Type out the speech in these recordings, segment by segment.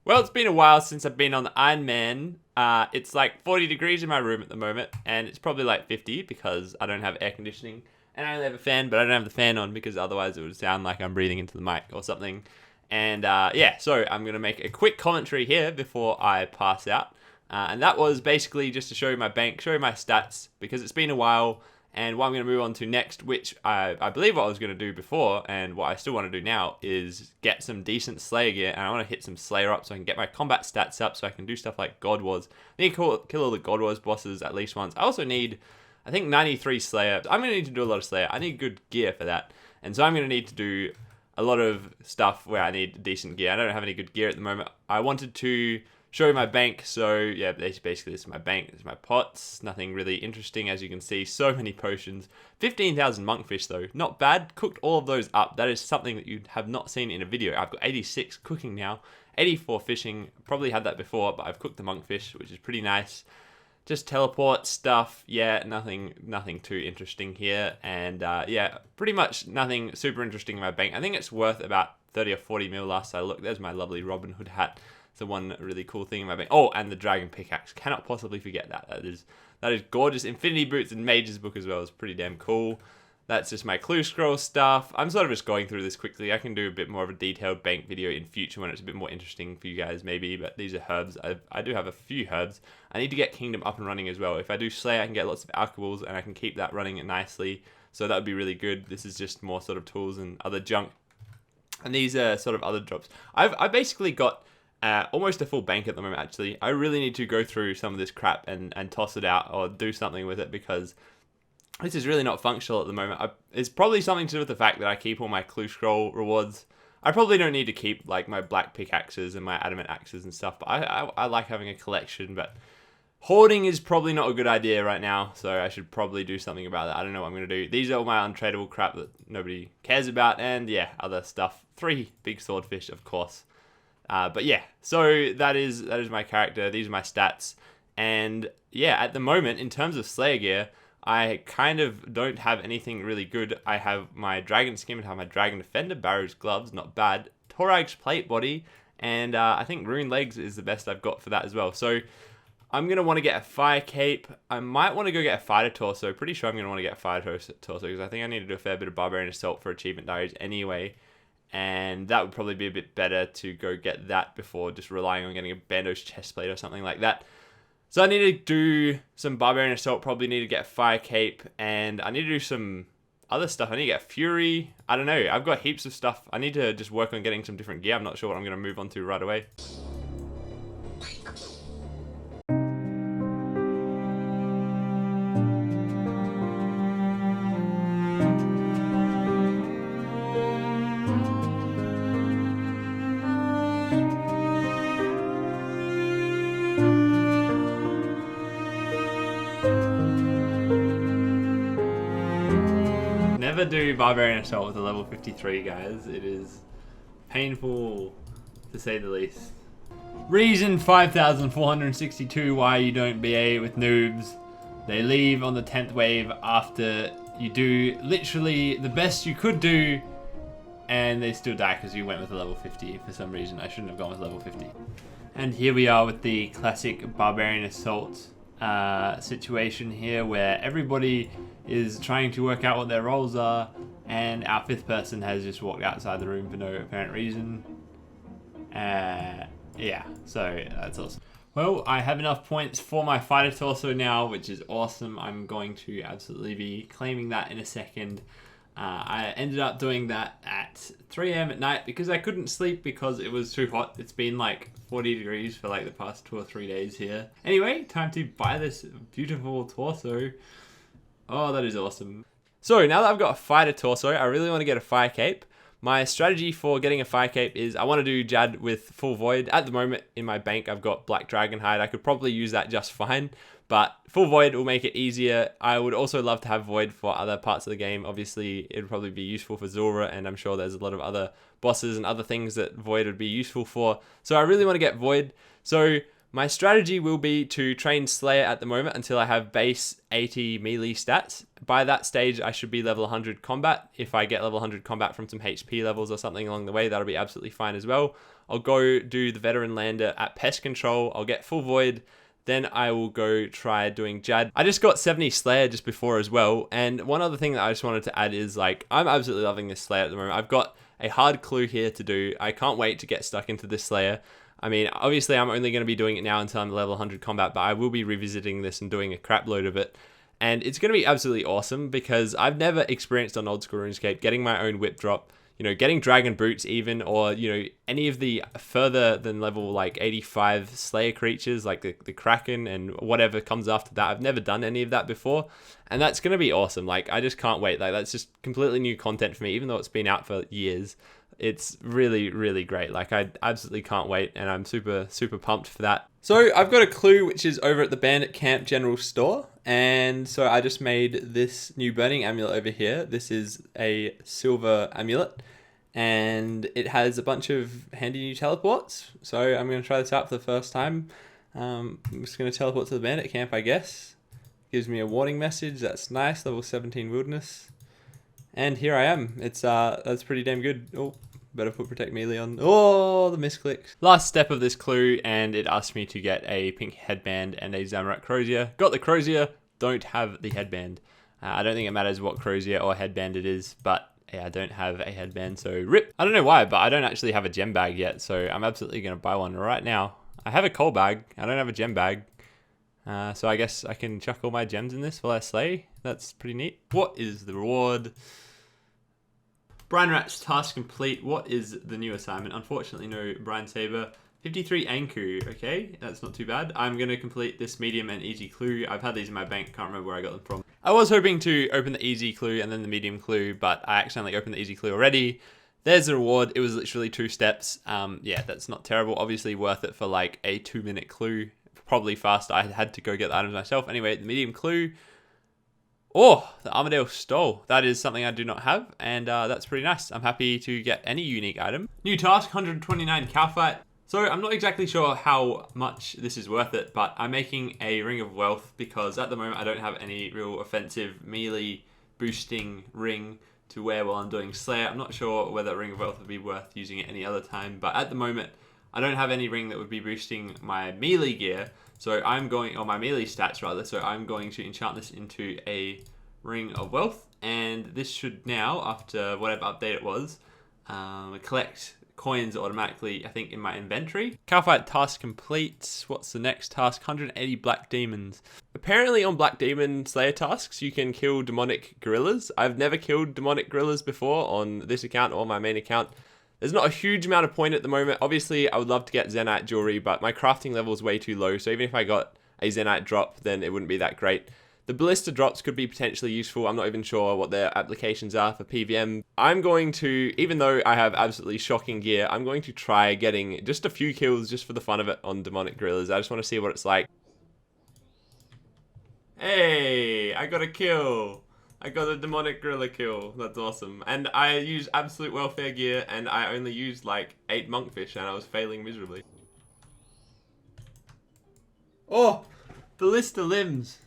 Well, it's been a while since I've been on the Ironman. It's like 40 degrees in my room at the moment, and it's probably like 50 because I don't have air conditioning. And I only have a fan, but I don't have the fan on because otherwise it would sound like I'm breathing into the mic or something. And yeah, so I'm going to make a quick commentary here before I pass out. And that was basically just to show you my bank, show you my stats, because it's been a while. And what I'm going to move on to next, which I believe what I was going to do before, and what I still want to do now, is get some decent Slayer gear. And I want to hit some Slayer up so I can get my combat stats up so I can do stuff like God Wars. I need to kill all the God Wars bosses at least once. I also need, I think, 93 Slayer. I'm going to need to do a lot of Slayer. I need good gear for that. And so I'm going to need to do a lot of stuff where I need decent gear. I don't have any good gear at the moment. I wanted to show you my bank. So yeah, basically this is my bank. This is my pots. Nothing really interesting, as you can see. So many potions. 15,000 monkfish though. Not bad. Cooked all of those up. That is something that you have not seen in a video. I've got 86 cooking now. 84 fishing. Probably had that before, but I've cooked the monkfish, which is pretty nice. Just teleport stuff. Yeah, nothing too interesting here. And yeah, pretty much nothing super interesting in my bank. I think it's worth about 30 or 40 mil last I looked. There's my lovely Robin Hood hat. The one really cool thing in my bank. Oh, and the dragon pickaxe. Cannot possibly forget that. That is gorgeous. Infinity boots and mage's book as well is pretty damn cool. That's just my clue scroll stuff. I'm sort of just going through this quickly. I can do a bit more of a detailed bank video in future when it's a bit more interesting for you guys maybe, but these are herbs. I do have a few herbs. I need to get Kingdom up and running as well. If I do Slay, I can get lots of alcohols and I can keep that running nicely. So that would be really good. This is just more sort of tools and other junk. And these are sort of other drops. I've basically got almost a full bank at the moment, actually. I really need to go through some of this crap and toss it out or do something with it because this is really not functional at the moment. It's probably something to do with the fact that I keep all my clue scroll rewards. I probably don't need to keep like my black pickaxes and my adamant axes and stuff, but I like having a collection, but hoarding is probably not a good idea right now, so I should probably do something about that. I don't know what I'm going to do. These are all my untradeable crap that nobody cares about, and yeah, other stuff. 3 big swordfish, of course. But yeah, so that is my character. These are my stats. And yeah, at the moment, in terms of Slayer gear, I kind of don't have anything really good. I have my Dragon Skin, I have my Dragon Defender, Barrow's Gloves, not bad. Torag's Plate Body, and I think Rune Legs is the best I've got for that as well. So I'm going to want to get a Fire Cape. I might want to go get a Fighter Torso. Pretty sure I'm going to want to get a Fighter Torso because I think I need to do a fair bit of Barbarian Assault for Achievement Diaries anyway. And that would probably be a bit better to go get that before just relying on getting a Bando's Chestplate or something like that. So I need to do some Barbarian Assault, probably need to get a Fire Cape, and I need to do some other stuff. I need to get a Fury. I don't know. I've got heaps of stuff. I need to just work on getting some different gear. I'm not sure what I'm going to move on to right away. Never do Barbarian Assault with a level 53, guys. It is painful, to say the least. Reason 5462 why you don't BA with noobs. They leave on the 10th wave after you do literally the best you could do, and they still die because you went with a level 50 for some reason. I shouldn't have gone with level 50. And here we are with the classic Barbarian Assault situation here, where everybody is trying to work out what their roles are, and our 5th person has just walked outside the room for no apparent reason. Yeah, so that's awesome. Well, I have enough points for my Fighter Torso now, which is awesome. I'm going to absolutely be claiming that in a second. I ended up doing that at 3 AM at night because I couldn't sleep because it was too hot. It's been like 40 degrees for like the past 2 or 3 days here. Anyway, time to buy this beautiful torso. Oh, that is awesome. So now that I've got a Fighter Torso, I really want to get a Fire Cape. My strategy for getting a Fire Cape is I want to do Jad with full Void. At the moment in my bank, I've got Black Dragon Hide. I could probably use that just fine, but full Void will make it easier. I would also love to have Void for other parts of the game. Obviously, it would probably be useful for Zora, and I'm sure there's a lot of other bosses and other things that Void would be useful for. So I really want to get Void. So my strategy will be to train Slayer at the moment until I have base 80 melee stats. By that stage, I should be level 100 combat. If I get level 100 combat from some HP levels or something along the way, that'll be absolutely fine as well. I'll go do the Veteran Lander at Pest Control. I'll get full Void. Then I will go try doing Jad. I just got 70 Slayer just before as well. And one other thing that I just wanted to add is like, I'm absolutely loving this Slayer at the moment. I've got a hard clue here to do. I can't wait to get stuck into this Slayer. I mean, obviously I'm only going to be doing it now until I'm level 100 combat, but I will be revisiting this and doing a crap load of it. And it's going to be absolutely awesome because I've never experienced on Old School RuneScape getting my own whip drop, you know, getting dragon boots even, or, you know, any of the further than level like 85 Slayer creatures like the Kraken and whatever comes after that. I've never done any of that before, and that's going to be awesome. Like, I just can't wait. Like, that's just completely new content for me, even though it's been out for years. It's really, really great. Like, I absolutely can't wait, and I'm super, super pumped for that. So I've got a clue which is over at the Bandit Camp General Store, and so I just made this new burning amulet over here. This is a silver amulet, and it has a bunch of handy new teleports. So I'm going to try this out for the first time. I'm just going to teleport to the Bandit Camp, I guess. Gives me a warning message. That's nice. Level 17 wilderness. And here I am. It's that's pretty damn good. Oh, better put protect melee on. Oh, the misclicks. Last step of this clue, and it asked me to get a pink headband and a Zamorak Crozier. Got the Crozier, don't have the headband. I don't think it matters what Crozier or headband it is, but yeah, I don't have a headband, so rip. I don't know why, but I don't actually have a gem bag yet, so I'm absolutely going to buy one right now. I have a coal bag. I don't have a gem bag. So I guess I can chuck all my gems in this while I slay. That's pretty neat. What is the reward? Brian Rat's task complete. What is the new assignment? Unfortunately, no Brian Saber. 53 Anku. Okay, that's not too bad. I'm going to complete this medium and easy clue. I've had these in my bank. Can't remember where I got them from. I was hoping to open the easy clue and then the medium clue, but I accidentally opened the easy clue already. There's the reward. It was literally 2 steps. Yeah, that's not terrible. Obviously worth it for like a 2-minute clue. Probably faster. I had to go get the items myself. Anyway, the medium clue. Oh, the Armadale Stole. That is something I do not have, and that's pretty nice. I'm happy to get any unique item. New task, 129 cow fight. So I'm not exactly sure how much this is worth it, but I'm making a Ring of Wealth because at the moment I don't have any real offensive melee boosting ring to wear while I'm doing Slayer. I'm not sure whether Ring of Wealth would be worth using at any other time, but at the moment I don't have any ring that would be boosting my melee gear, so I'm going, or my melee stats rather, so I'm going to enchant this into a Ring of Wealth, and this should now, after whatever update it was, collect coins automatically, I think, in my inventory. Cowfight task complete. What's the next task? 180 Black Demons. Apparently on Black Demon Slayer tasks, you can kill demonic gorillas. I've never killed demonic gorillas before on this account or my main account. There's not a huge amount of point at the moment. Obviously, I would love to get Zenite jewelry, but my crafting level is way too low. So even if I got a Zenite drop, then it wouldn't be that great. The ballista drops could be potentially useful. I'm not even sure what their applications are for PVM. I'm going to, even though I have absolutely shocking gear, I'm going to try getting just a few kills just for the fun of it on demonic gorillas. I just want to see what it's like. Hey, I got a kill. I got a demonic gorilla kill. That's awesome. And I used absolute welfare gear, and I only used like 8 monkfish, and I was failing miserably. Oh, ballista limbs.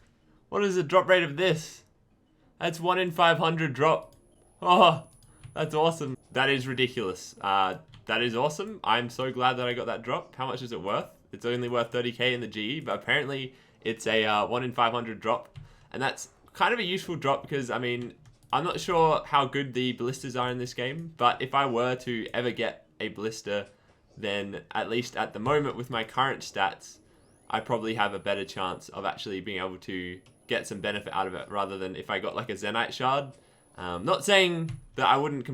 What is the drop rate of this? That's 1 in 500 drop. Oh, that's awesome. That is ridiculous. That is awesome. I'm so glad that I got that drop. How much is it worth? It's only worth 30k in the GE, but apparently it's a 1 in 500 drop. And that's kind of a useful drop because, I mean, I'm not sure how good the ballistas are in this game, but if I were to ever get a ballista, then at least at the moment with my current stats, I probably have a better chance of actually being able to get some benefit out of it rather than if I got like a Zenite shard. Not saying that I wouldn't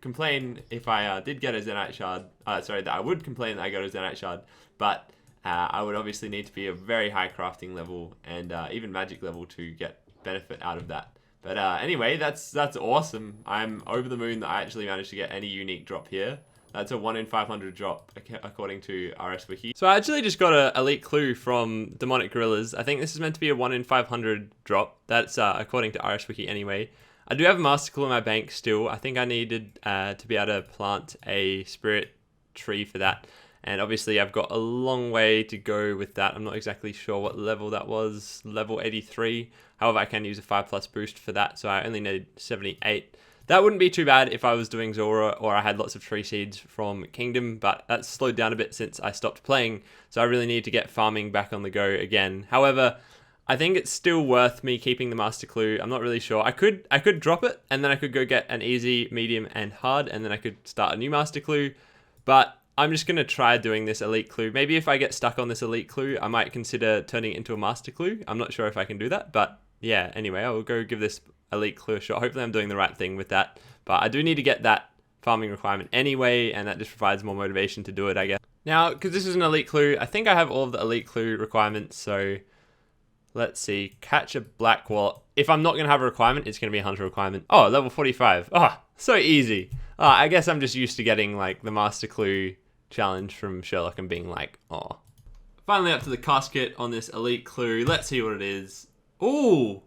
complain if I did get a Zenite shard. Sorry, that I would complain that I got a Zenite shard, but I would obviously need to be a very high crafting level and even magic level to get benefit out of that. But anyway, that's awesome. I'm over the moon that I actually managed to get any unique drop here. That's a 1 in 500 drop, according to RS Wiki. So I actually just got an elite clue from Demonic Gorillas. I think this is meant to be a 1 in 500 drop. That's according to RS Wiki anyway. I do have a Master Clue in my bank still. I think I needed to be able to plant a spirit tree for that. And obviously I've got a long way to go with that. I'm not exactly sure what level that was. Level 83. However, I can use a 5+ boost for that. So I only need 78. That wouldn't be too bad if I was doing Zora or I had lots of tree seeds from Kingdom, but that's slowed down a bit since I stopped playing, so I really need to get farming back on the go again. However, I think it's still worth me keeping the Master Clue. I'm not really sure. I could drop it, and then I could go get an easy, medium, and hard, and then I could start a new Master Clue, but I'm just going to try doing this Elite Clue. Maybe if I get stuck on this Elite Clue, I might consider turning it into a Master Clue. I'm not sure if I can do that, but yeah, anyway, I will go give this Elite Clue a shot. Hopefully I'm doing the right thing with that, but I do need to get that farming requirement anyway, and that just provides more motivation to do it, I guess. Now, because this is an Elite Clue, I think I have all of the Elite Clue requirements, so let's see. Catch a black wallet. If I'm not going to have a requirement, it's going to be a hunter requirement. Oh, level 45. Oh, so easy. Oh, I guess I'm just used to getting like the Master Clue challenge from Sherlock and being like, oh. Finally up to the casket on this Elite Clue. Let's see what it is. Ooh,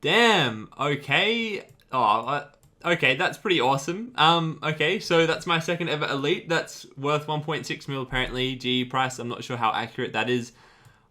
damn. Okay. Oh, okay, that's pretty awesome. Okay, so that's my second ever Elite. That's worth 1.6 mil apparently. G price, I'm not sure how accurate that is.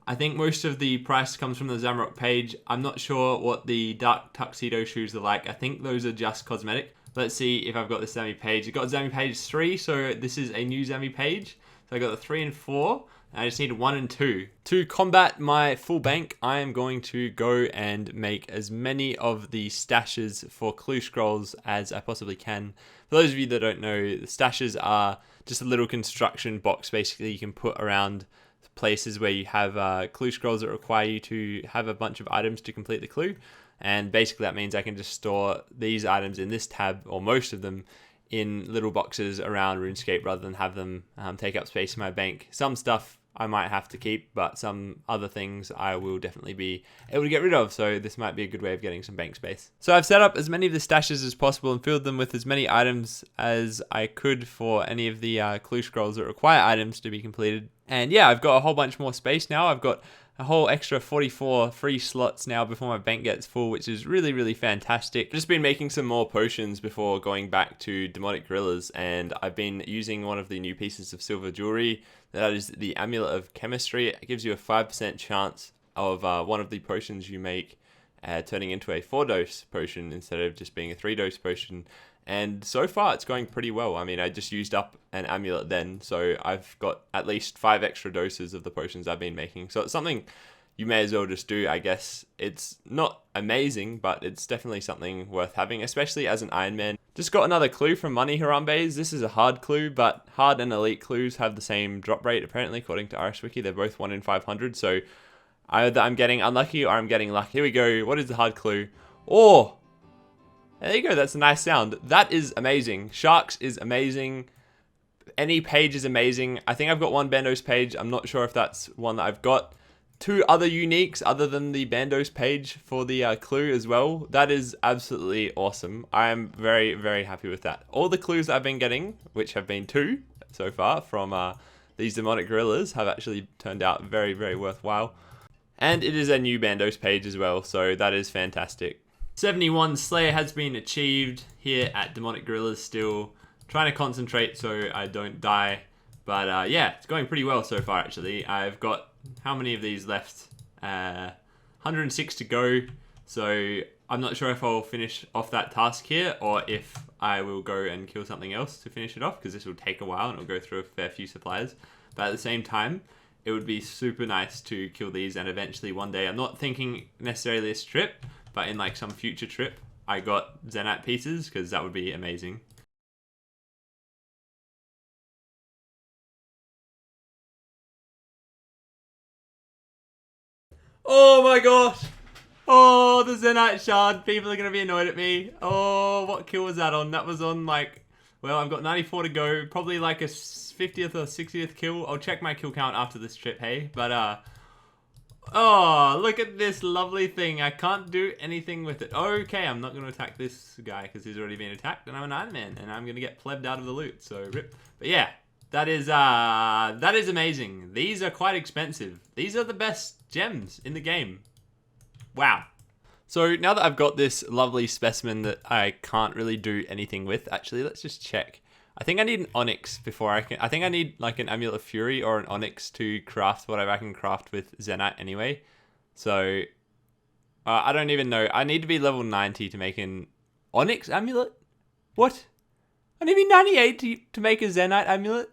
I think most of the price comes from the Zamrock page. I'm not sure what the dark tuxedo shoes are like. I think those are just cosmetic. Let's see if I've got the Zammy page. I've got Zammy page 3, so this is a new Zammy page. So I got the 3 and 4, and I just need 1 and 2. To combat my full bank, I am going to go and make as many of the stashes for clue scrolls as I possibly can. For those of you that don't know, the stashes are just a little construction box basically you can put around places where you have clue scrolls that require you to have a bunch of items to complete the clue, and basically that means I can just store these items in this tab, or most of them, in little boxes around RuneScape rather than have them take up space in my bank. Some stuff I might have to keep, but some other things I will definitely be able to get rid of, so this might be a good way of getting some bank space. So I've set up as many of the stashes as possible and filled them with as many items as I could for any of the clue scrolls that require items to be completed. And yeah, I've got a whole bunch more space now. I've got a whole extra 44 free slots now before my bank gets full, which is really, really fantastic. I've just been making some more potions before going back to Demonic Gorillas, and I've been using one of the new pieces of silver jewelry. That is the Amulet of Chemistry. It gives you a 5% chance of one of the potions you make turning into a 4-dose potion instead of just being a 3-dose potion. And so far, it's going pretty well. I mean, I just used up an amulet then, so I've got at least 5 extra doses of the potions I've been making. So it's something you may as well just do, I guess. It's not amazing, but it's definitely something worth having, especially as an Ironman. Just got another clue from Money Harambe's. This is a hard clue, but hard and elite clues have the same drop rate, apparently, according to RSWiki. They're both 1 in 500, so either I'm getting unlucky or I'm getting lucky. Here we go. What is the hard clue? Oh! There you go, that's a nice sound. That is amazing. Sharks is amazing. Any page is amazing. I think I've got one Bandos page. I'm not sure if that's one that I've got. 2 other uniques other than the Bandos page for the clue as well. That is absolutely awesome. I am very, very happy with that. All the clues that I've been getting, which have been 2 so far from these Demonic Gorillas, have actually turned out very, very worthwhile. And it is a new Bandos page as well, so that is fantastic. 71 Slayer has been achieved here at Demonic Gorillas still. Trying to concentrate so I don't die. But yeah, it's going pretty well so far actually. I've got, how many of these left? 106 to go. So I'm not sure if I'll finish off that task here or if I will go and kill something else to finish it off, because this will take a while and it'll go through a fair few supplies. But at the same time, it would be super nice to kill these, and eventually one day, I'm not thinking necessarily this trip, but in like some future trip, I got Zenite pieces, because that would be amazing. Oh my gosh! Oh, the Zenite shard. People are going to be annoyed at me. Oh, what kill was that on? That was on like, well, I've got 94 to go. Probably like a 50th or 60th kill. I'll check my kill count after this trip, hey? But oh, look at this lovely thing. I can't do anything with it. Okay, I'm not going to attack this guy because he's already been attacked, and I'm an Iron Man, and I'm going to get plebbed out of the loot, so rip. But yeah, that is amazing. These are quite expensive. These are the best gems in the game. Wow. So now that I've got this lovely specimen that I can't really do anything with, actually, let's just check. I think I need an onyx before I can... I think I need like an Amulet of Fury or an onyx to craft whatever I can craft with Zenite anyway. So I don't even know. I need to be level 90 to make an onyx amulet? What? I need 98 to make a Zenyte amulet?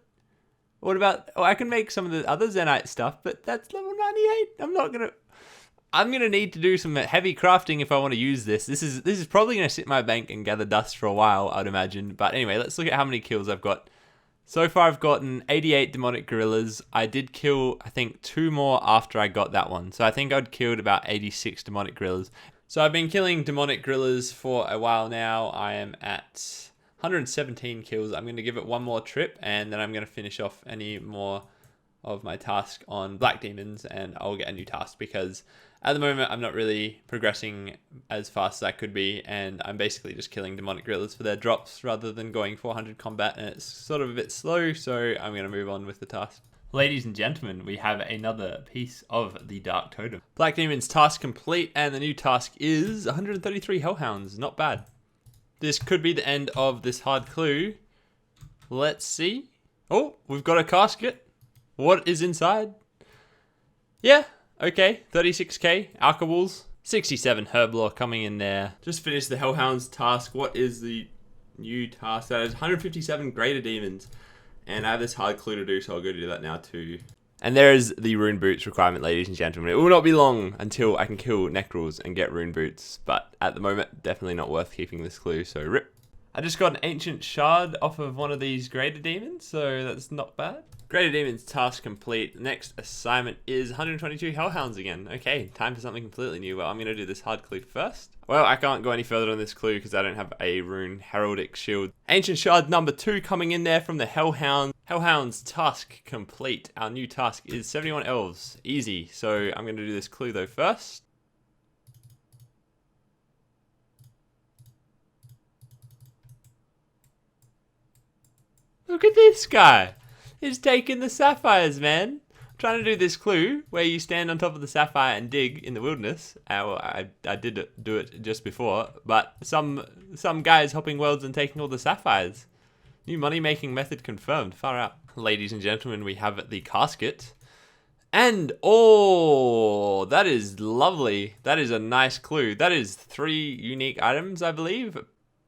What about... Oh, I can make some of the other Zenyte stuff, but that's level 98. I'm gonna need to do some heavy crafting if I want to use this. This is probably gonna sit in my bank and gather dust for a while, I'd imagine. But anyway, let's look at how many kills I've got. So far, I've gotten 88 demonic gorillas. I did kill, I think, 2 more after I got that one. So I think I'd killed about 86 demonic gorillas. So I've been killing demonic gorillas for a while now. I am at 117 kills. I'm going to give it one more trip, and then I'm going to finish off any more of my task on black demons, and I'll get a new task because at the moment I'm not really progressing as fast as I could be, and I'm basically just killing demonic gorillas for their drops rather than going 400 combat, and it's sort of a bit slow, so I'm going to move on with the task. Ladies and gentlemen, we have another piece of the Dark Totem. Black Demon's task complete, and the new task is 133 Hellhounds. Not bad. This could be the end of this hard clue. Let's see. Oh, we've got a casket. What is inside? Yeah, okay. 36k alcohols. 67 herblore coming in there. Just finished the Hellhounds task. What is the new task? That is 157 greater demons. And I have this hard clue to do, so I'll go do that now too. And there is the rune boots requirement, ladies and gentlemen. It will not be long until I can kill Necrals and get rune boots, but at the moment, definitely not worth keeping this clue, so rip. I just got an ancient shard off of one of these greater demons, so that's not bad. Greater demons task complete. The next assignment is 122 hellhounds again. Okay, time for something completely new. Well, I'm going to do this hard clue first. Well, I can't go any further on this clue because I don't have a rune heraldic shield. Ancient shard number 2 coming in there from the hellhound. Hellhounds task complete. Our new task is 71 elves. Easy. So I'm going to do this clue though first. Look at this guy. He's taking the sapphires, man. I'm trying to do this clue where you stand on top of the sapphire and dig in the wilderness. Well, I did do it just before, but some guys hopping worlds and taking all the sapphires. New money-making method confirmed. Far out. Ladies and gentlemen, we have the casket. And, oh, that is lovely. That is a nice clue. That is 3 unique items, I believe.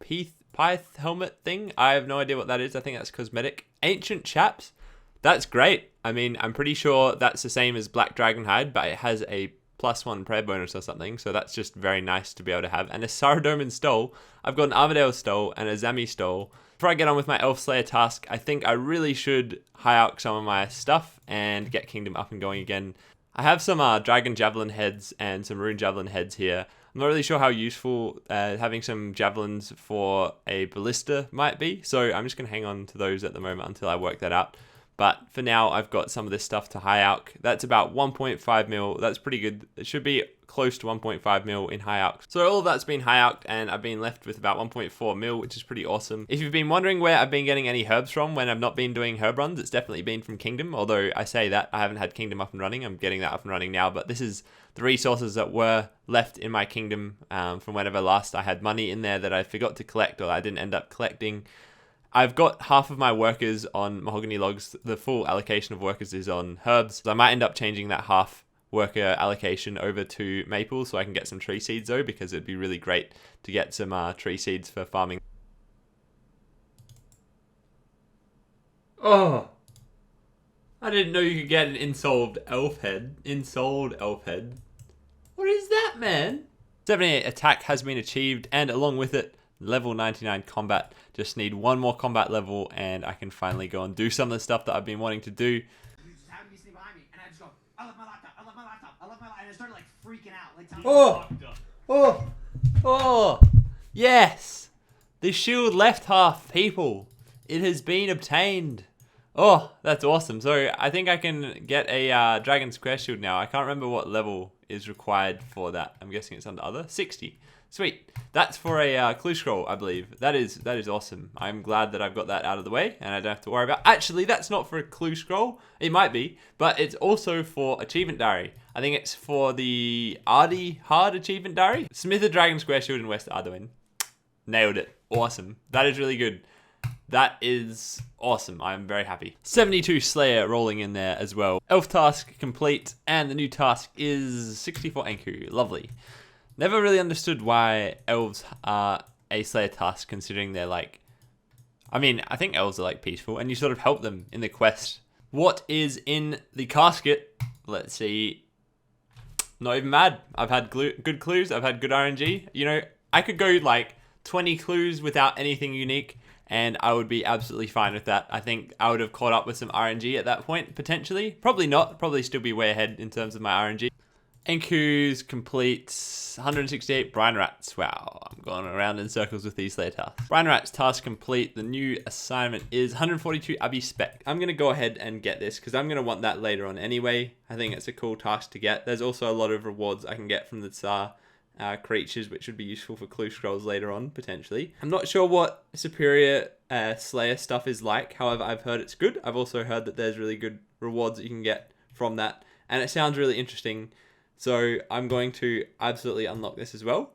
Pyth helmet thing. I have no idea what that is. I think that's cosmetic. Ancient chaps. That's great. I mean, I'm pretty sure that's the same as Black Dragon Hide, but it has a +1 prayer bonus or something, so that's just very nice to be able to have. And a Saradomin stole. I've got an Armadale stole and a Zami stole. Before I get on with my Elf Slayer task, I think I really should high out some of my stuff and get Kingdom up and going again. I have some Dragon Javelin heads and some Rune Javelin heads here. I'm not really sure how useful having some javelins for a ballista might be, so I'm just going to hang on to those at the moment until I work that out. But for now, I've got some of this stuff to high alch. That's about 1.5 mil. That's pretty good. It should be close to 1.5 mil in high alch. So all of that's been high alched, and I've been left with about 1.4 mil, which is pretty awesome. If you've been wondering where I've been getting any herbs from when I've not been doing herb runs, it's definitely been from Kingdom. Although I say that, I haven't had Kingdom up and running. I'm getting that up and running now, but this is the resources that were left in my Kingdom from whenever last I had money in there that I forgot to collect or I didn't end up collecting. I've got half of my workers on mahogany logs. The full allocation of workers is on herbs. So I might end up changing that half worker allocation over to maple so I can get some tree seeds though, because it'd be really great to get some tree seeds for farming. Oh, I didn't know you could get an insoled elf head. Insoled elf head. What is that, man? 78 attack has been achieved, and along with it, level 99 combat. Just need one more combat level and I can finally go and do some of the stuff that I've been wanting to do. You just happened to be sitting behind me, and I just go, I left my laptop, I left my laptop, I left my laptop, and I started like freaking out, like telling me Oh, yes! The shield left half, people. It has been obtained. Oh, that's awesome. So I think I can get a Dragon Square shield now. I can't remember what level is required for that. I'm guessing it's under other. 60. Sweet. That's for a clue scroll, I believe. That is awesome. I'm glad that I've got that out of the way and I don't have to worry about... Actually, that's not for a clue scroll. It might be, but it's also for achievement diary. I think it's for the Ardy Hard achievement diary. Smith a Dragon Square Shield in West Arduin. Nailed it. Awesome. That is really good. That is awesome. I'm very happy. 72 Slayer rolling in there as well. Elf task complete, and the new task is 64 Anku. Lovely. Never really understood why elves are a Slayer task, considering they're like I mean, I think elves are like peaceful, and you sort of help them in the quest. What is in the casket? Let's see. Not even mad. I've had good clues. I've had good RNG. You know, I could go like 20 clues without anything unique, and I would be absolutely fine with that. I think I would have caught up with some RNG at that point, potentially. Probably not. Probably still be way ahead in terms of my RNG. Enku's complete 168 Brine Rats. Wow, I'm going around in circles with these Slayer tasks. Brine Rats task complete. The new assignment is 142 Abbey Spec. I'm going to go ahead and get this because I'm going to want that later on anyway. I think it's a cool task to get. There's also a lot of rewards I can get from the Tsar creatures, which would be useful for clue scrolls later on, potentially. I'm not sure what superior Slayer stuff is like. However, I've heard it's good. I've also heard that there's really good rewards that you can get from that. And it sounds really interesting. So I'm going to absolutely unlock this as well.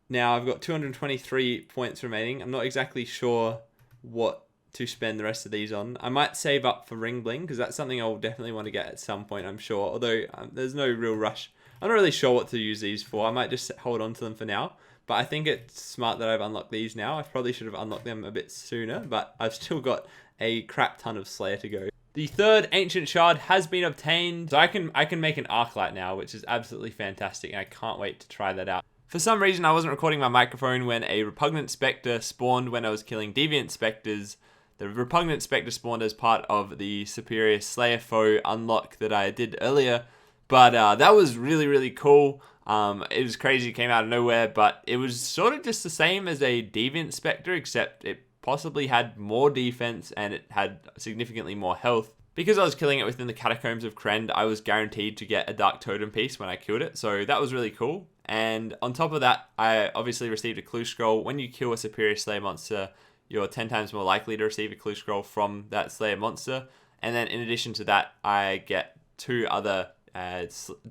Now I've got 223 points remaining. I'm not exactly sure what to spend the rest of these on. I might save up for Ring Bling because that's something I'll definitely want to get at some point, I'm sure. Although there's no real rush. I'm not really sure what to use these for. I might just hold on to them for now. But I think it's smart that I've unlocked these now. I probably should have unlocked them a bit sooner, but I've still got a crap ton of Slayer to go. The third Ancient Shard has been obtained, so I can make an Arclight now, which is absolutely fantastic, and I can't wait to try that out. For some reason, I wasn't recording my microphone when a Repugnant Spectre spawned when I was killing Deviant Spectres. The Repugnant Spectre spawned as part of the Superior Slayer Foe unlock that I did earlier, but that was really, really cool. It was crazy, it came out of nowhere, but it was sort of just the same as a Deviant Spectre, except it possibly had more defense and it had significantly more health. Because I was killing it within the Catacombs of Krend, I was guaranteed to get a Dark Totem piece when I killed it, so that was really cool. And on top of that, I obviously received a clue scroll. When you kill a Superior Slayer monster, you're 10 times more likely to receive a clue scroll from that Slayer monster. And then in addition to that, I get 2 other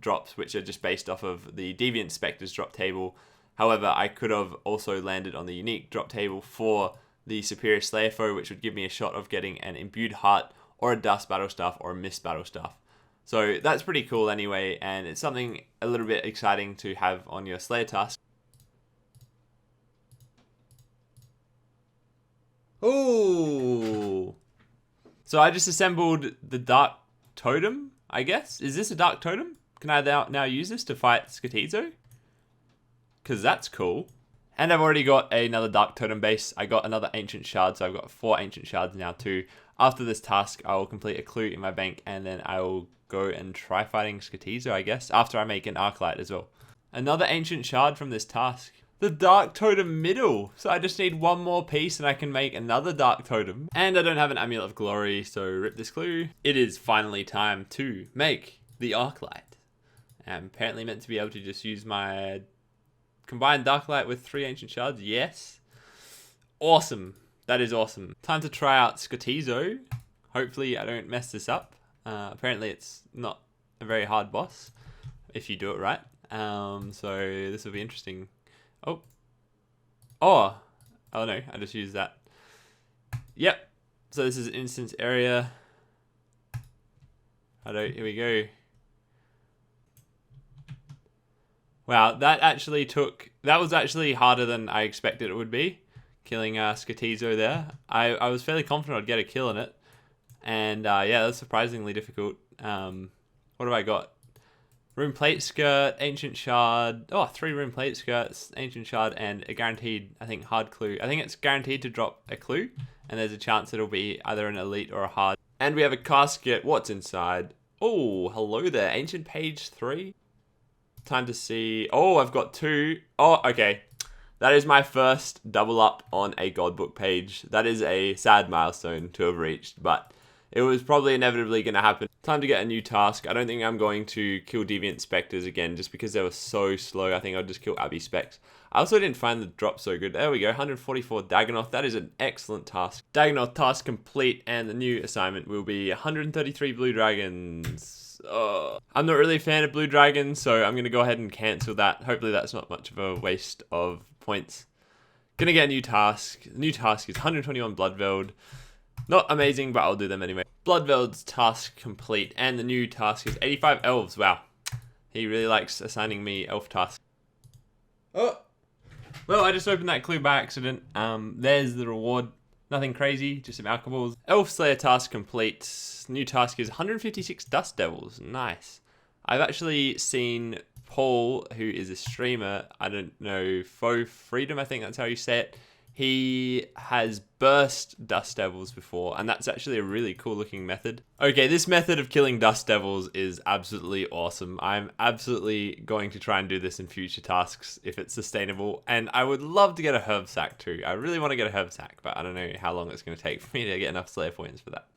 drops, which are just based off of the Deviant Spectres drop table. However, I could have also landed on the unique drop table for the Superior Slayer Foe, which would give me a shot of getting an Imbued Heart or a Dust Battle Staff or a Mist Battle Staff. So that's pretty cool anyway, and it's something a little bit exciting to have on your Slayer task. Ooh! So I just assembled the Dark Totem, I guess. Is this a Dark Totem? Can I now use this to fight Skatizo? Because that's cool. And I've already got another Dark Totem base. I got another Ancient Shard, so I've got 4 Ancient Shards now too. After this task, I will complete a clue in my bank, and then I will go and try fighting Skatizo, I guess, after I make an Arclight as well. Another Ancient Shard from this task. The Dark Totem middle. So I just need 1 more piece and I can make another Dark Totem. And I don't have an Amulet of Glory, so rip this clue. It is finally time to make the Arclight. I'm apparently meant to be able to just use my combined Darklight with 3 Ancient Shards. Yes. Awesome. That is awesome. Time to try out Skatizo. Hopefully I don't mess this up. Apparently it's not a very hard boss if you do it right. So this will be interesting. Oh no, I just used that. Yep. So this is instance area. Here we go. Wow, that was actually harder than I expected it would be. Killing Skatizo there. I was fairly confident I'd get a kill in it. And yeah, that's surprisingly difficult. What have I got? Rune Plate Skirt, Ancient Shard. 3 Rune Plate Skirts, Ancient Shard, and a guaranteed, I think, hard clue. I think it's guaranteed to drop a clue, and there's a chance it'll be either an elite or a hard. And we have a casket. What's inside? Oh, hello there. Ancient Page 3. Time to see. Oh, I've got 2. Oh, okay. That is my first double up on a Godbook page. That is a sad milestone to have reached, but it was probably inevitably going to happen. Time to get a new task. I don't think I'm going to kill Deviant Spectres again just because they were so slow. I think I'll just kill Abbey Specs. I also didn't find the drop so good. There we go, 144 Dagonoth. That is an excellent task. Dagonoth task complete, and the new assignment will be 133 Blue Dragons. I'm not really a fan of Blue Dragons, so I'm going to go ahead and cancel that. Hopefully that's not much of a waste of points. Gonna get a new task. The new task is 121 Bloodveld. Not amazing, but I'll do them anyway. Bloodveld's task complete, and the new task is 85 elves. Wow. He really likes assigning me elf tasks. Oh! Well, I just opened that clue by accident. There's the reward. Nothing crazy, just some alcohols. Elf Slayer task complete. New task is 156 Dust Devils. Nice. I've actually seen Paul, who is a streamer, I don't know, Faux Freedom, I think that's how you say it. He has burst Dust Devils before, and that's actually a really cool looking method. Okay, this method of killing Dust Devils is absolutely awesome. I'm absolutely going to try and do this in future tasks if it's sustainable, and I would love to get a herb sack too. I really want to get a herb sack, but I don't know how long it's going to take for me to get enough Slayer points for that.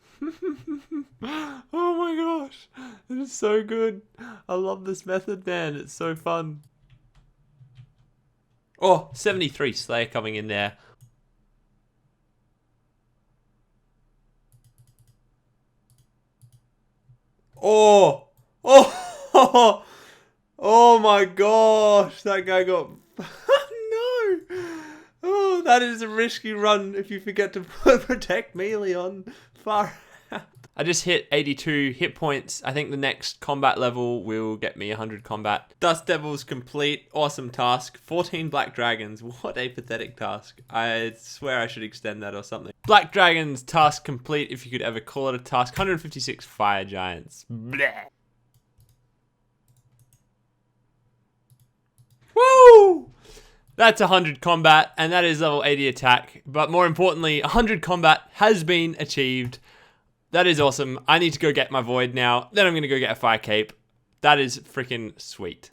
Oh my gosh, it is so good. I love this method, man. It's so fun. Oh, 73 Slayer coming in there. Oh, oh, oh my gosh, that guy got, no. Oh, that is a risky run if you forget to protect melee on. Far out. I just hit 82 hit points. I think the next combat level will get me 100 combat. Dust Devils complete. Awesome task. 14 Black Dragons. What a pathetic task. I swear I should extend that or something. Black Dragons task complete, if you could ever call it a task. 156 Fire Giants. Bleh. Woo! That's 100 combat, and that is level 80 attack. But more importantly, 100 combat has been achieved. That is awesome. I need to go get my Void now. Then I'm going to go get a Fire Cape. That is freaking sweet.